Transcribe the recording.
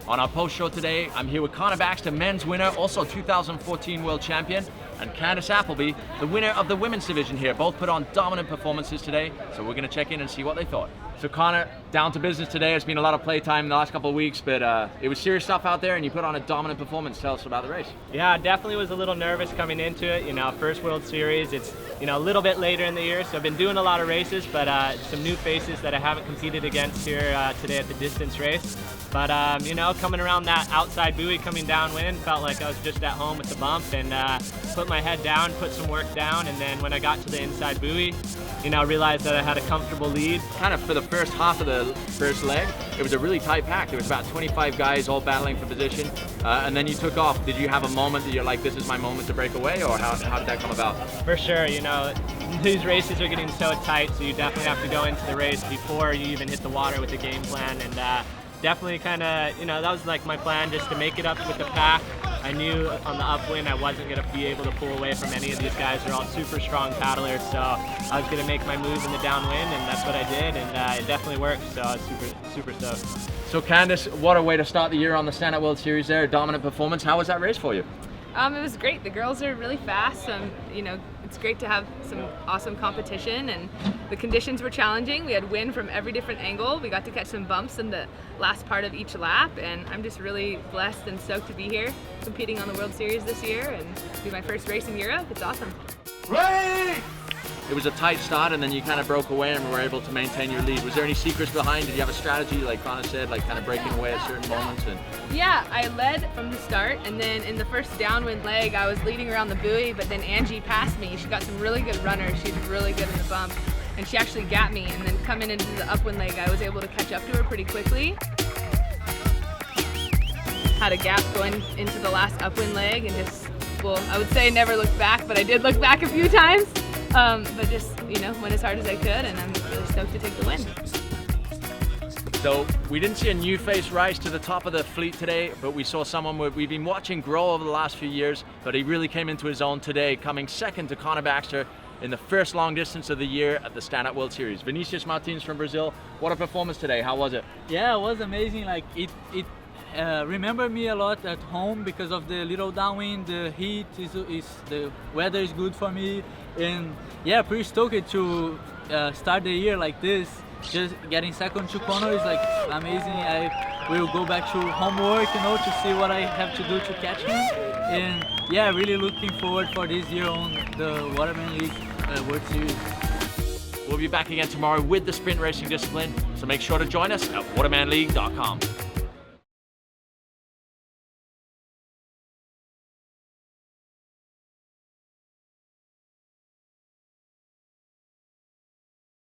On our post show today, I'm here with Connor Baxter, men's winner, also 2014 world champion, and Candice Appleby, the winner of the women's division here. Both put on dominant performances today, so we're gonna check in and see what they thought. So Connor, down to business today. It's been a lot of playtime in the last couple of weeks, but it was serious stuff out there and you put on a dominant performance. Tell us about the race. Yeah, definitely was a little nervous coming into it. You know, first World Series, it's, you know, a little bit later in the year, so I've been doing a lot of races, but some new faces that I haven't competed against here today at the distance race. But, you know, coming around that outside buoy, coming downwind, felt like I was just at home with the bump, and put my head down, put some work down, and then when I got to the inside buoy, you know, realized that I had a comfortable lead. Kind of for the first half of the first leg, it was a really tight pack. There was about 25 guys all battling for position, and then you took off. Did you have a moment that you're like, this is my moment to break away, or how did that come about? For sure, you know, these races are getting so tight, so you definitely have to go into the race before you even hit the water with the game plan, and definitely kind of, you know, that was like my plan, just to make it up with the pack. I knew on the upwind I wasn't going to be able to pull away from any of these guys. They're all super strong paddlers, so I was going to make my move in the downwind, and that's what I did, and it definitely worked, so I was super stoked. So Candice, what a way to start the year on the Stand-Up World Series there, a dominant performance. How was that race for you? It was great. The girls are really fast. You know, it's great to have some awesome competition, and the conditions were challenging. We had wind from every different angle. We got to catch some bumps in the last part of each lap, and I'm just really blessed and stoked to be here competing on the World Series this year and do my first race in Europe. It's awesome. Right! It was a tight start, and then you kind of broke away and were able to maintain your lead. Was there any secrets behind? Did you have a strategy, like Connor said, like kind of breaking away at certain moments? Yeah, I led from the start, and then in the first downwind leg, I was leading around the buoy, but then Angie passed me. She got some really good runners. She's really good in the bump, and she actually got me. And then coming into the upwind leg, I was able to catch up to her pretty quickly. Had a gap going into the last upwind leg, and just, well, I would say never looked back, but I did look back a few times. But just, you know, went as hard as I could, and I'm really stoked to take the win. So we didn't see a new face rise to the top of the fleet today, but we saw someone we've been watching grow over the last few years, but he really came into his own today, coming second to Connor Baxter in the first long distance of the year at the Stand-Up World Series. Vinnicius Martins from Brazil, what a performance today. How was it? Yeah, it was amazing. Like it remembered me a lot at home because of the little downwind. The heat is the weather is good for me, and yeah, pretty stoked to start the year like this. Just getting second to Connor is like amazing. I will go back to homework, you know, to see what I have to do to catch him, and yeah, really looking forward for this year on the Waterman League World Series. We'll be back again tomorrow with the sprint racing discipline, so make sure to join us at watermanleague.com.